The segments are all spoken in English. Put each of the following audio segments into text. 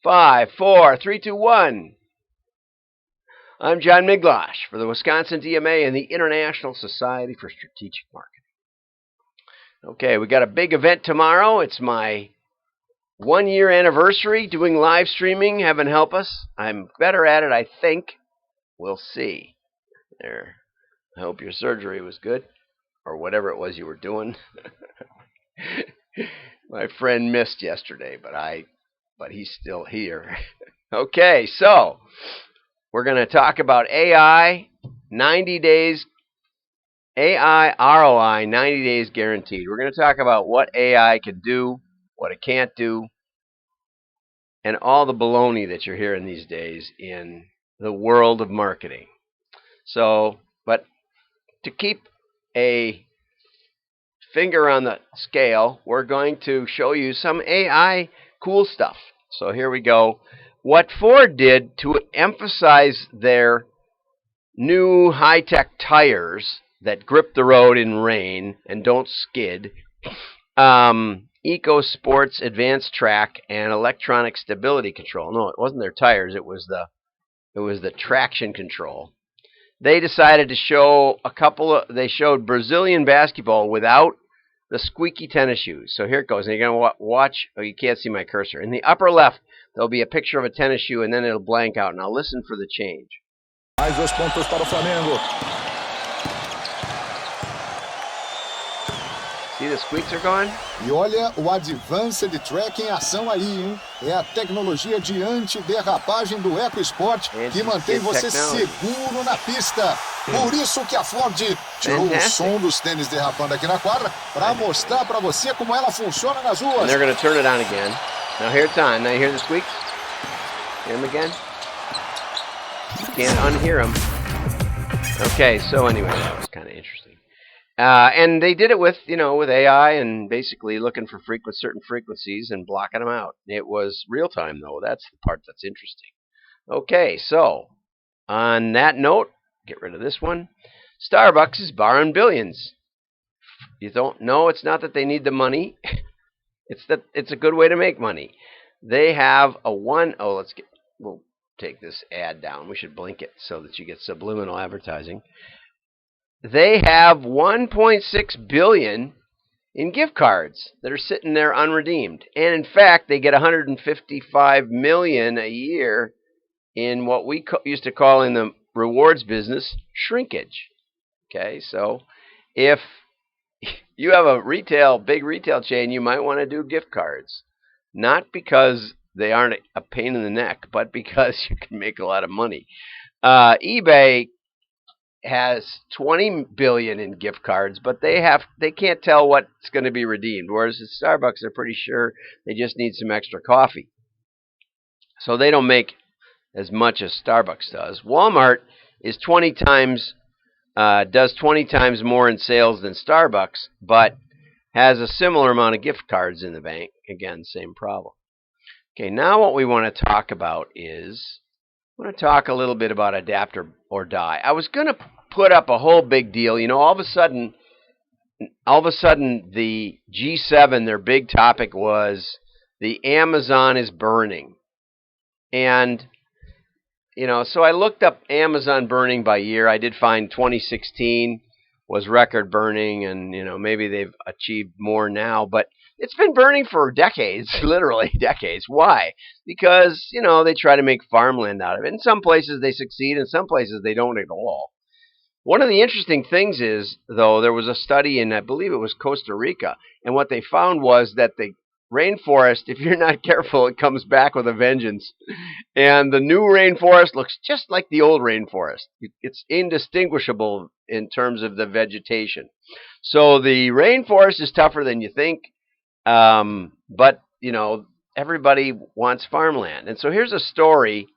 5, 4, 3, 2, 1. I'm John Miglosh for the Wisconsin DMA and the International Society for Strategic Marketing. Okay, we got a big event tomorrow. It's my 1-year anniversary doing live streaming. Heaven help us. I'm better at it, I think. We'll see. There. I hope your surgery was good, or whatever it was you were doing. My friend missed yesterday, but he's still here. Okay, so we're going to talk about AI 90 days, AI ROI 90 days guaranteed. We're going to talk about what AI can do, what it can't do, and all the baloney that you're hearing these days in the world of marketing. So, but to keep a finger on the scale, we're going to show you some AI cool stuff. So here we go. What Ford did to emphasize their new high-tech tires that grip the road in rain and don't skid, Eco Sports Advanced Track and Electronic Stability Control. No, it wasn't their tires. It was the traction control. They decided to show they showed Brazilian basketball without the squeaky tennis shoes. So here it goes. And you're going to watch. Oh, you can't see my cursor. In the upper left, there'll be a picture of a tennis shoe, and then it'll blank out. Now listen for the change. Mais 2 pontos para o Flamengo. See the squeaks are gone? E olha o Advanced Track em ação aí, hein? É a tecnologia de antiderrapagem do EcoSport que mantém você seguro na pista. Por isso que a Ford tirou o som dos tênis derrapando aqui na quadra para mostrar para você como ela funciona nas ruas. And they're going to turn it on again. Now here it's on. Now you hear the squeaks? Hear them again? You can't unhear them. Okay, so anyway, that was kind of interesting. And they did it with AI and basically looking for certain frequencies and blocking them out. It was real time, though. That's the part that's interesting. Okay, so on that note, get rid of this one. Starbks is borrowing billions. You don't know, it's not that they need the money. It's that it's a good way to make money. They have we'll take this ad down. We should blink it so that you get subliminal advertising. They have $1.6 billion in gift cards that are sitting there unredeemed. And in fact, they get $155 million a year in what we used to call in the rewards business shrinkage. Okay, so if you have a big retail chain, you might want to do gift cards. Not because they aren't a pain in the neck, but because you can make a lot of money. eBay has $20 billion in gift cards, but they can't tell what's going to be redeemed. Whereas at Starbucks, they're pretty sure they just need some extra coffee. So they don't make as much as Starbucks does. Walmart is does 20 times more in sales than Starbucks, but has a similar amount of gift cards in the bank. Again, same problem. Okay, now what we want to talk about is I want to talk a little bit about adapt or die. I was going to put up a whole big deal. All of a sudden, the G7, their big topic was the Amazon is burning. And, so I looked up Amazon burning by year. I did find 2016 was record burning, and, maybe they've achieved more now. But it's been burning for decades, literally decades. Why? Because, they try to make farmland out of it. In some places they succeed, in some places they don't at all. One of the interesting things is, though, there was a study in, I believe it was Costa Rica, and what they found was that the rainforest, if you're not careful, it comes back with a vengeance. And the new rainforest looks just like the old rainforest. It's indistinguishable in terms of the vegetation. So the rainforest is tougher than you think. But everybody wants farmland. And so here's a story.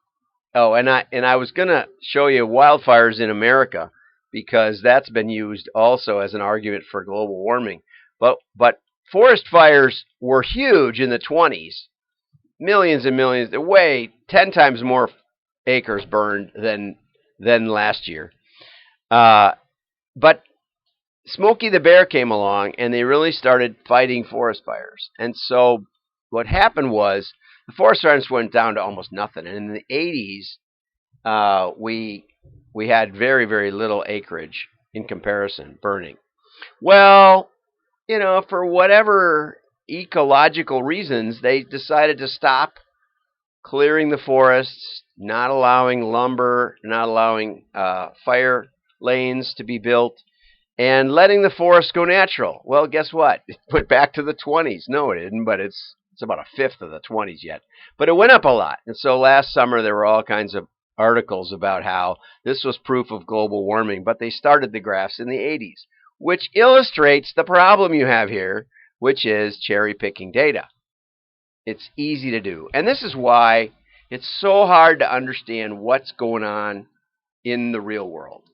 Oh, and I was going to show you wildfires in America because that's been used also as an argument for global warming. But forest fires were huge in the 20s. Millions and millions, way 10 times more acres burned than last year. But Smokey the Bear came along, and they really started fighting forest fires. And so what happened was the forest fires went down to almost nothing. And in the 80s, we had very, very little acreage in comparison burning. Well, for whatever ecological reasons, they decided to stop clearing the forests, not allowing lumber, not allowing fire lanes to be built, and letting the forest go natural. Well, guess what? It went back to the 20s. No, it didn't, but it's about a fifth of the 20s yet. But it went up a lot. And so last summer there were all kinds of articles about how this was proof of global warming, but they started the graphs in the 80s, which illustrates the problem you have here, which is cherry-picking data. It's easy to do. And this is why it's so hard to understand what's going on in the real world.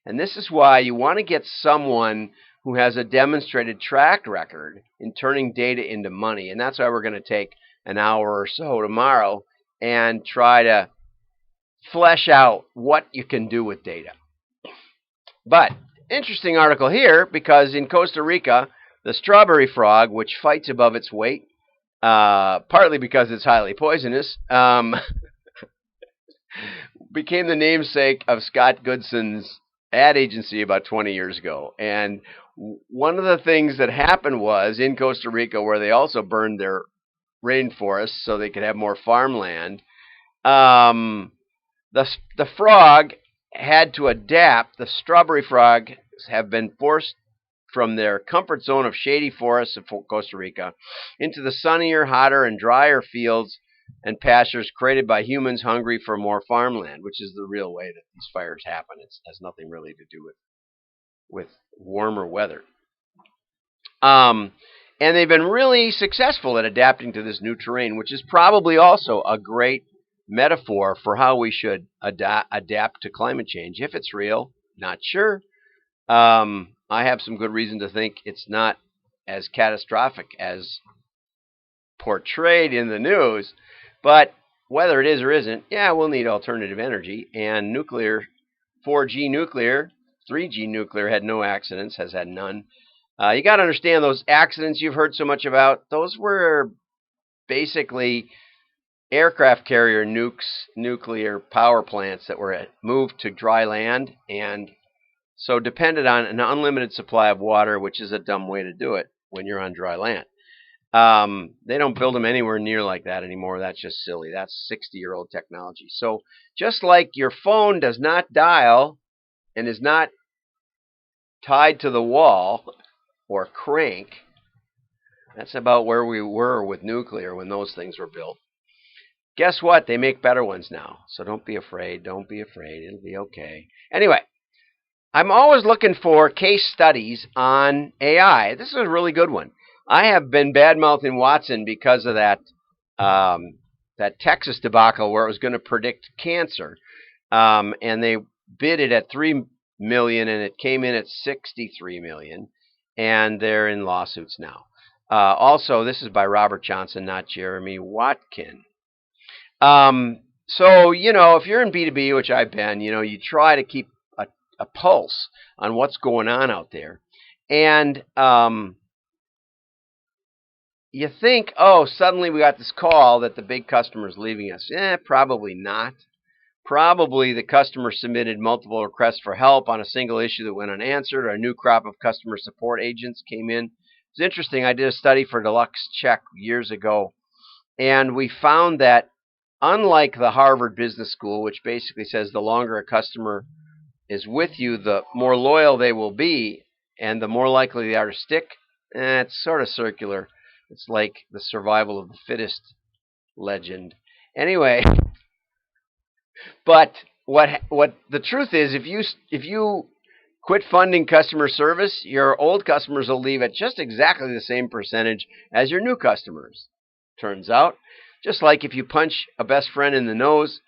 And this is why you want to get someone who has a demonstrated track record in turning data into money. And that's why we're going to take an hour or so tomorrow and try to flesh out what you can do with data. But interesting article here, because in Costa Rica, the strawberry frog, which fights above its weight, partly because it's highly poisonous, became the namesake of Scott Goodson's ad agency about 20 years ago. And one of the things that happened was in Costa Rica, where they also burned their rainforests so they could have more farmland, the frog had to adapt. The strawberry frogs have been forced from their comfort zone of shady forests of Costa Rica into the sunnier, hotter, and drier fields and pastures created by humans hungry for more farmland, which is the real way that these fires happen. It has nothing really to do with warmer weather. And they've been really successful at adapting to this new terrain, which is probably also a great metaphor for how we should adapt to climate change. If it's real, not sure. I have some good reason to think it's not as catastrophic as portrayed in the news. But whether it is or isn't, yeah, we'll need alternative energy. And nuclear, 4G nuclear, 3G nuclear had no accidents, has had none. You got to understand those accidents you've heard so much about, those were basically aircraft carrier nuclear power plants that were moved to dry land and so depended on an unlimited supply of water, which is a dumb way to do it when you're on dry land. They don't build them anywhere near like that anymore. That's just silly. That's 60-year-old technology. So just like your phone does not dial and is not tied to the wall or crank, that's about where we were with nuclear when those things were built. Guess what? They make better ones now. So don't be afraid. Don't be afraid. It'll be okay. Anyway, I'm always looking for case studies on AI. This is a really good one. I have been bad-mouthing Watson because of that Texas debacle where it was going to predict cancer. And they bid it at $3 million, and it came in at $63 million. And they're in lawsuits now. Also, this is by Robert Johnson, not Jeremy Watkin. So, if you're in B2B, which I've been, you try to keep a pulse on what's going on out there. And you think, suddenly we got this call that the big customer is leaving us. Probably not. Probably the customer submitted multiple requests for help on a single issue that went unanswered, or a new crop of customer support agents came in. It's interesting. I did a study for Deluxe Check years ago, and we found that unlike the Harvard Business School, which basically says the longer a customer is with you, the more loyal they will be, and the more likely they are to stick, it's sort of circular. It's like the survival of the fittest legend. Anyway, but what the truth is, if you quit funding customer service, your old customers will leave at just exactly the same percentage as your new customers. Turns out, just like if you punch a best friend in the nose,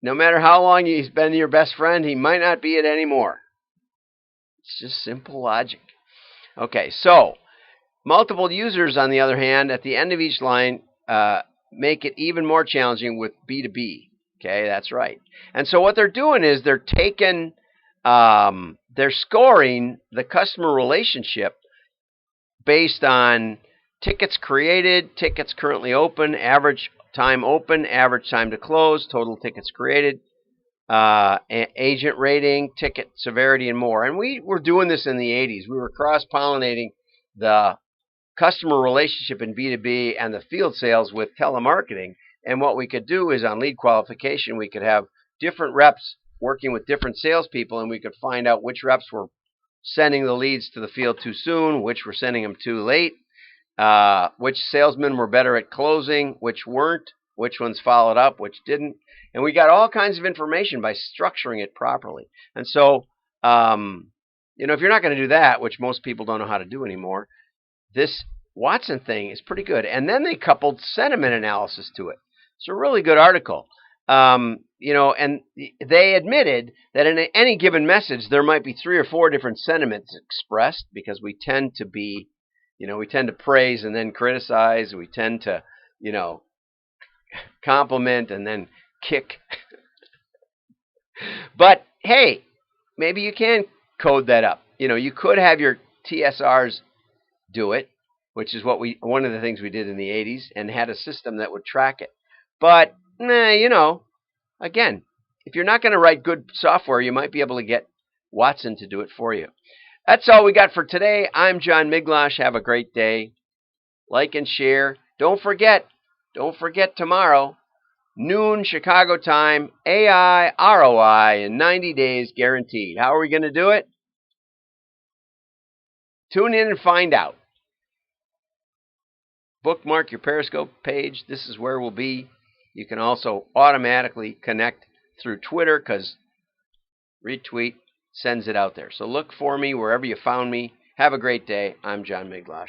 no matter how long he's been your best friend, he might not be it anymore. It's just simple logic. Okay, so multiple users, on the other hand, at the end of each line, make it even more challenging with B2B. Okay, that's right. And so what they're doing is they're taking, they're scoring the customer relationship based on tickets created, tickets currently open, average time open, average time to close, total tickets created, agent rating, ticket severity, and more. And we were doing this in the 80s. We were cross-pollinating the customer relationship in B2B and the field sales with telemarketing. And what we could do is on lead qualification, we could have different reps working with different salespeople, and we could find out which reps were sending the leads to the field too soon, which were sending them too late, which salesmen were better at closing, which weren't, which ones followed up, which didn't. And we got all kinds of information by structuring it properly. And so, if you're not going to do that, which most people don't know how to do anymore, this Watson thing is pretty good. And then they coupled sentiment analysis to it. It's a really good article. And they admitted that in any given message, there might be 3 or 4 different sentiments expressed, because we tend to be, we tend to praise and then criticize. We tend to, compliment and then kick. But hey, maybe you can code that up. You could have your TSRs do it, which is one of the things we did in the 80s, and had a system that would track it. But again, if you're not going to write good software, you might be able to get Watson to do it for you. That's all we got for today. I'm John Miglosh. Have a great day. Like and share. Don't forget tomorrow, noon Chicago time, AI ROI in 90 days guaranteed. How are we going to do it? Tune in and find out. Bookmark your Periscope page. This is where we'll be. You can also automatically connect through Twitter, because retweet sends it out there. So look for me wherever you found me. Have a great day. I'm John Miglosh.